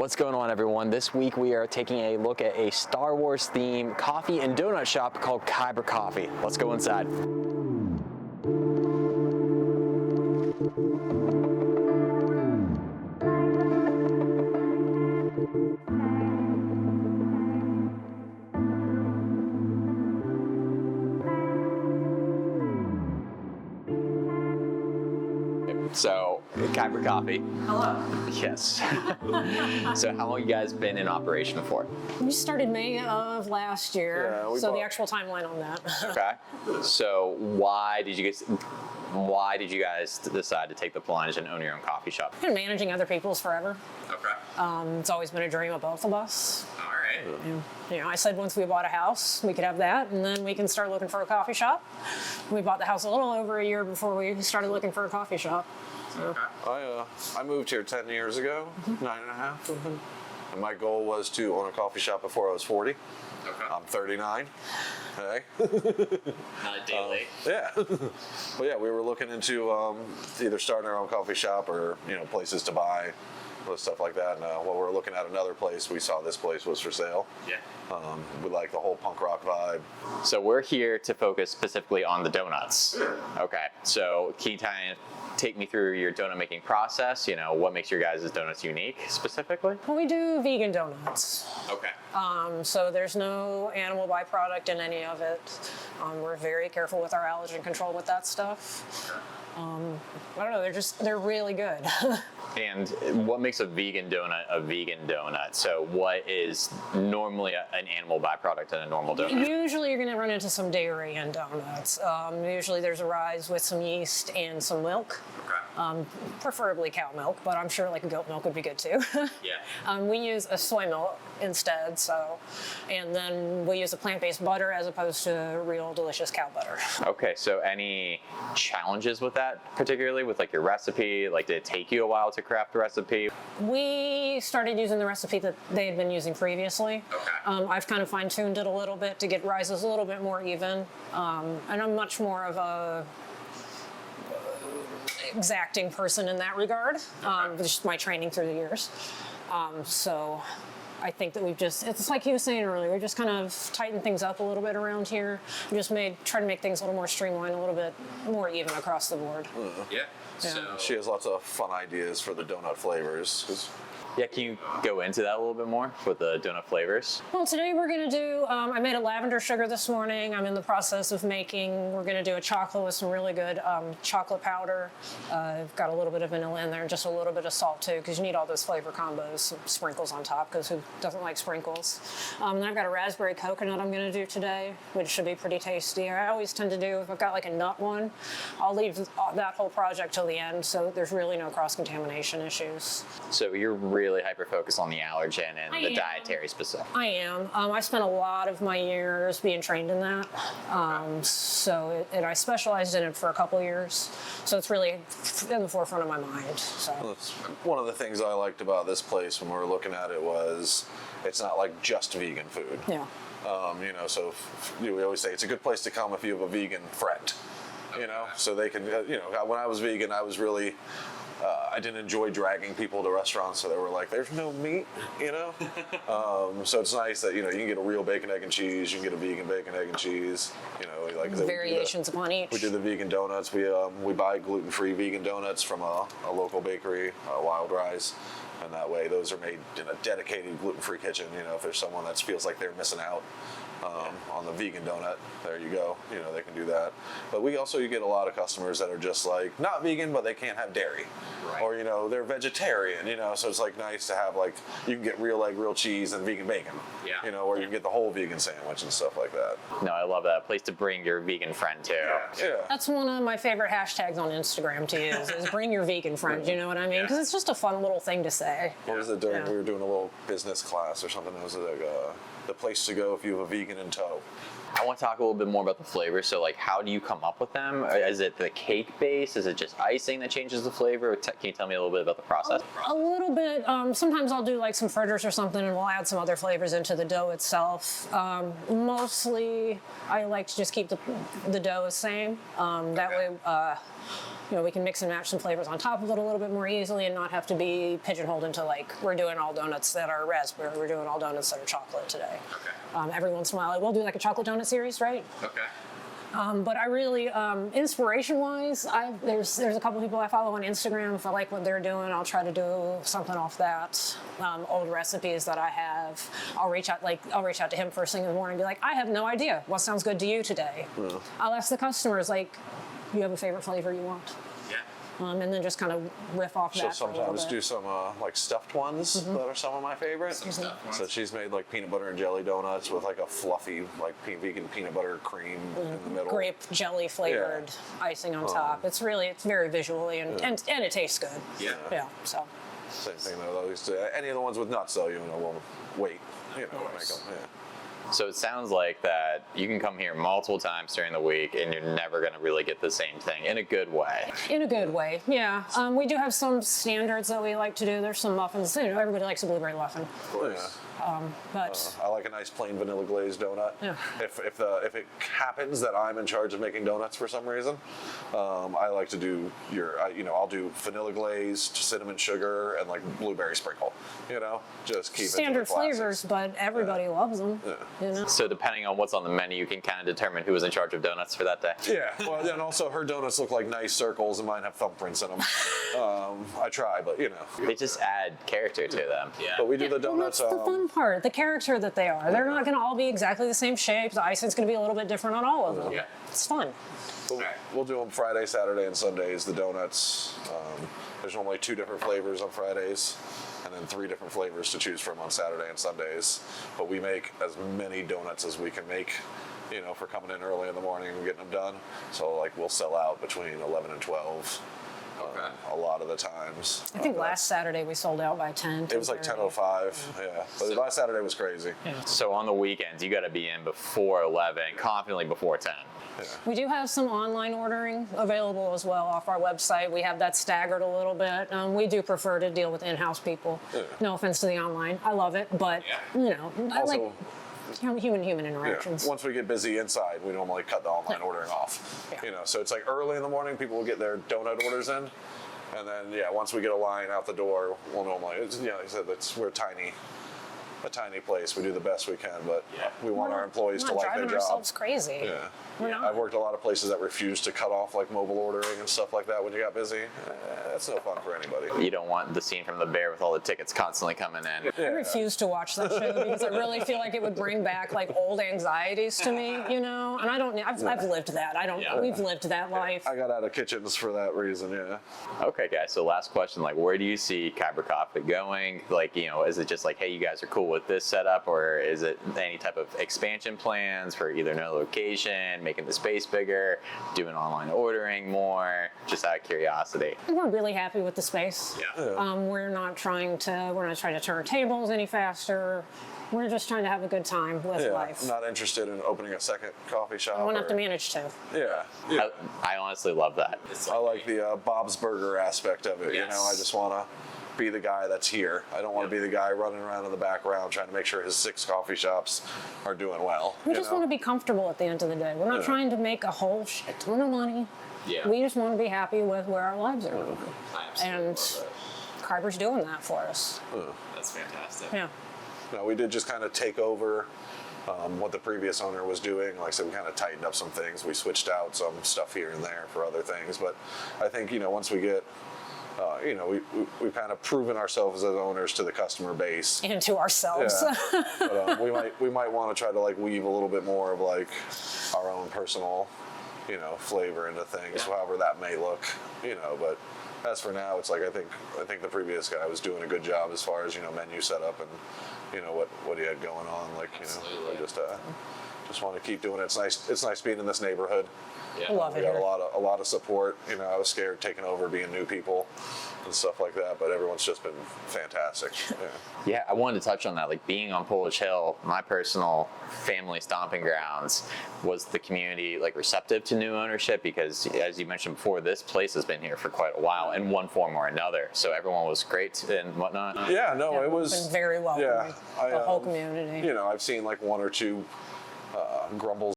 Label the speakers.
Speaker 1: What's going on, everyone? This week we are taking a look at a Star Wars themed coffee and donut shop called Kaibur Coffee. Let's go inside. So, Kaibur Coffee.
Speaker 2: Hello.
Speaker 1: Yes. So how long you guys been in operation for?
Speaker 2: We started May of last year,
Speaker 1: Yeah,
Speaker 2: so the actual timeline on that.
Speaker 1: Okay. So why did you guys decide to take the plunge and own your own coffee shop?
Speaker 2: Been managing other people's forever.
Speaker 1: Okay.
Speaker 2: It's always been a dream of both of us.
Speaker 1: All right.
Speaker 2: You know, I said once we bought a house, we could have that, and then we can start looking for a coffee shop. We bought the house a little over a year before we started looking for a coffee shop. So.
Speaker 3: I moved here 10 years ago, 9.5. And my goal was to own a coffee shop before I was 40.
Speaker 1: Okay.
Speaker 3: I'm 39. Hey.
Speaker 1: Not a day late.
Speaker 3: Yeah. But yeah, we were looking into either starting our own coffee shop or, places to buy, stuff like that. And while we were looking at another place, we saw this place was for sale.
Speaker 1: Yeah.
Speaker 3: We like the whole punk rock vibe.
Speaker 1: So we're here to focus specifically on the donuts. Okay. So can you take me through your donut making process? What makes your guys' donuts unique specifically?
Speaker 2: Well, we do vegan donuts.
Speaker 1: Okay.
Speaker 2: So there's no animal byproduct in any of it. We're very careful with our allergen control with that stuff. I don't know, they're really good.
Speaker 1: And what makes a vegan donut So what is normally an animal byproduct in a normal donut?
Speaker 2: Usually you're going to run into some dairy in donuts. Usually there's a rise with some yeast and some milk.
Speaker 1: Okay.
Speaker 2: Preferably cow milk, but I'm sure like goat milk would be good too.
Speaker 1: Yeah.
Speaker 2: We use a soy milk instead, and then we use a plant-based butter as opposed to real delicious cow butter.
Speaker 1: Okay, so any challenges with that, particularly with like your recipe? Like, did it take you a while to craft the recipe?
Speaker 2: We started using the recipe that they had been using previously.
Speaker 1: Okay.
Speaker 2: I've kind of fine-tuned it a little bit to get rises a little bit more even, and I'm much more of a exacting person in that regard, just my training through the years. So I think that it's like you were saying earlier, we just kind of tightened things up a little bit around here. We just try to make things a little more streamlined, a little bit more even across the board.
Speaker 1: Yeah.
Speaker 3: So she has lots of fun ideas for the donut flavors.
Speaker 1: Yeah, can you go into that a little bit more with the donut flavors?
Speaker 2: Well, today we're going to do, I made a lavender sugar this morning. I'm in the process of we're going to do a chocolate with some really good chocolate powder. I've got a little bit of vanilla in there and just a little bit of salt too, because you need all those flavor combos, some sprinkles on top, because who doesn't like sprinkles? And I've got a raspberry coconut I'm going to do today, which should be pretty tasty. I always tend to do, if I've got like a nut one, I'll leave that whole project till the end, so there's really no cross-contamination issues.
Speaker 1: So you're really hyper-focused on the allergen and the dietary specific.
Speaker 2: I am. I spent a lot of my years being trained in that. And I specialized in it for a couple of years. So it's really in the forefront of my mind. So.
Speaker 3: Well, one of the things I liked about this place when we were looking at it was it's not like just vegan food.
Speaker 2: Yeah.
Speaker 3: So we always say it's a good place to come if you have a vegan friend. So they can, when I was vegan, I was really, I didn't enjoy dragging people to restaurants, so they were like, there's no meat, So it's nice that, you can get a real bacon, egg, and cheese, you can get a vegan bacon, egg, and cheese, like
Speaker 2: variations upon each.
Speaker 3: We do the vegan donuts. We buy gluten-free vegan donuts from a local bakery, Wild Rise. And that way, those are made in a dedicated gluten-free kitchen. If there's someone that feels like they're missing out on the vegan donut, there you go. They can do that. But you get a lot of customers that are just like not vegan, but they can't have dairy,
Speaker 1: right.
Speaker 3: Or they're vegetarian. So it's like nice to have like you can get real egg, real cheese, and vegan bacon.
Speaker 1: Yeah.
Speaker 3: Or you can get the whole vegan sandwich and stuff like that.
Speaker 1: No, I love that. A place to bring your vegan friend to.
Speaker 3: Yeah.
Speaker 2: That's one of my favorite hashtags on Instagram to use is bring your vegan friend. You know what I mean? Because it's just a fun little thing to say.
Speaker 3: What was it during? We were doing a little business class or something. It was like the place to go if you have a vegan in tow.
Speaker 1: I want to talk a little bit more about the flavors. So, like, how do you come up with them? Is it the cake base? Is it just icing that changes the flavor? Can you tell me a little bit about the process?
Speaker 2: A little bit. Sometimes I'll do like some fritters or something, and we'll add some other flavors into the dough itself. Mostly, I like to just keep the dough the same. That way, we can mix and match some flavors on top of it a little bit more easily, and not have to be pigeonholed into like we're doing all donuts that are raspberry, we're doing all donuts that are chocolate today.
Speaker 1: Okay.
Speaker 2: Every once in a while, I will do like a chocolate donut series, right?
Speaker 1: Okay.
Speaker 2: But I really, inspiration-wise, there's a couple people I follow on Instagram. If I like what they're doing, I'll try to do something off that. Old recipes that I have, I'll reach out to him first thing in the morning and be like, I have no idea what sounds good to you today.
Speaker 3: Yeah.
Speaker 2: I'll ask the customers, like, you have a favorite flavor you want?
Speaker 1: Yeah.
Speaker 2: And then just kind of riff off
Speaker 3: She'll
Speaker 2: that for a little
Speaker 3: sometimes
Speaker 2: bit.
Speaker 3: do some like stuffed ones that are some of my favorite. So she's made like peanut butter and jelly donuts with like a fluffy like vegan peanut butter cream in the middle.
Speaker 2: Grape jelly flavored icing on top. It's very visually and it tastes good.
Speaker 1: Yeah.
Speaker 2: Yeah. So.
Speaker 3: Same thing though. Any of the ones with nuts though, we'll wait. Make them. Yeah.
Speaker 1: So it sounds like that you can come here multiple times during the week and you're never going to really get the same thing in a good way.
Speaker 2: In a good way, yeah. We do have some standards that we like to do. There's some muffins. Everybody likes a blueberry muffin.
Speaker 3: Of course.
Speaker 2: But
Speaker 3: I like a nice plain vanilla glazed donut.
Speaker 2: Yeah.
Speaker 3: If it happens that I'm in charge of making donuts for some reason, I like to do I'll do vanilla glazed, cinnamon sugar, and like blueberry sprinkle. Just keep
Speaker 2: standard
Speaker 3: it to the classics.
Speaker 2: flavors, but everybody loves them.
Speaker 3: Yeah.
Speaker 1: So depending on what's on the menu, you can kind of determine who was in charge of donuts for that day.
Speaker 3: Yeah, well, and also her donuts look like nice circles, and mine have thumbprints in them. I try, but
Speaker 1: They just add character to them. Yeah.
Speaker 3: But we do the
Speaker 2: Well,
Speaker 3: donuts.
Speaker 2: that's the fun part, the character that they are. They're not going to all be exactly the same shape. The icing's going to be a little bit different on all of them.
Speaker 1: Yeah.
Speaker 2: It's fun.
Speaker 3: We'll do them Friday, Saturday, and Sundays. The donuts. There's normally 2 different flavors on Fridays, and then 3 different flavors to choose from on Saturday and Sundays. But we make as many donuts as we can make. For coming in early in the morning and getting them done. So like we'll sell out between 11 and 12. A lot of the times.
Speaker 2: I think last Saturday we sold out by 10.
Speaker 3: It was like 10:05. Yeah, but last Saturday was crazy.
Speaker 1: So on the weekends, you got to be in before 11, confidently before 10.
Speaker 3: Yeah.
Speaker 2: We do have some online ordering available as well off our website. We have that staggered a little bit. We do prefer to deal with in-house people.
Speaker 3: Yeah.
Speaker 2: No offense to the online. I love it, but, I like human
Speaker 3: Yeah.
Speaker 2: interactions.
Speaker 3: Once we get busy inside, we normally cut the online ordering off.
Speaker 2: Yeah.
Speaker 3: So it's like early in the morning, people will get their donut orders in, and then once we get a line out the door, we'll normally. Like I said, we're a tiny place. We do the best we can, but we want our employees to like their
Speaker 2: driving
Speaker 3: job.
Speaker 2: ourselves crazy.
Speaker 3: Yeah.
Speaker 2: We're not.
Speaker 3: I've worked a lot of places that refuse to cut off like mobile ordering and stuff like that when you got busy. That's no fun for anybody.
Speaker 1: You don't want the scene from The Bear with all the tickets constantly coming in.
Speaker 2: I refuse to watch that show because I really feel like it would bring back like old anxieties to me, And I don't. I've lived that. I don't.
Speaker 1: Yeah.
Speaker 2: We've lived that life.
Speaker 3: I got out of kitchens for that reason. Yeah.
Speaker 1: Okay, guys. So last question, like, where do you see Kaiber Coffee going? Like, is it just like, hey, you guys are cool with this setup, or is it any type of expansion plans for either no location, making the space bigger, doing online ordering more? Just out of curiosity.
Speaker 2: We're really happy with the space.
Speaker 1: Yeah.
Speaker 2: We're not trying to turn tables any faster. We're just trying to have a good time with life.
Speaker 3: I'm not interested in opening a second coffee shop.
Speaker 2: I won't have to manage to.
Speaker 3: Yeah.
Speaker 1: I honestly love that.
Speaker 3: I like the Bob's Burger aspect of it.
Speaker 1: Yes.
Speaker 3: I just want to be the guy that's here. I don't want to be the guy running around in the background trying to make sure his 6 coffee shops are doing well.
Speaker 2: We just want to be comfortable at the end of the day. We're not trying to make a whole shit ton of money.
Speaker 1: Yeah.
Speaker 2: We just want to be happy with where our lives are. And
Speaker 1: love
Speaker 2: Kaiber's doing that for us.
Speaker 1: That's fantastic.
Speaker 2: Yeah.
Speaker 3: We did just kind of take over what the previous owner was doing. Like I said, we kind of tightened up some things. We switched out some stuff here and there for other things. But I think, once we get, we've kind of proven ourselves as owners to the customer base.
Speaker 2: And to ourselves.
Speaker 3: Yeah. But we might want to try to like weave a little bit more of like our own personal, flavor into things, however that may look, But as for now, it's like I think the previous guy was doing a good job as far as menu setup and what he had going on. Like we're just just want to keep doing it. It's nice. It's nice being in this neighborhood.
Speaker 2: I love
Speaker 3: We
Speaker 2: it
Speaker 3: got
Speaker 2: here.
Speaker 3: a lot of support. You know, I was scared taking over, being new people and stuff like that, but everyone's just been fantastic. Yeah.
Speaker 1: Yeah, I wanted to touch on that. Like being on Polish Hill, my personal family stomping grounds, was the community like receptive to new ownership? Because as you mentioned before, this place has been here for quite a while in one form or another. So everyone was great and whatnot.
Speaker 3: Yeah, no,
Speaker 2: Yeah,
Speaker 3: it was
Speaker 2: been very welcoming.
Speaker 3: Yeah,
Speaker 2: The whole community.
Speaker 3: You know, I've seen like one or two grumbles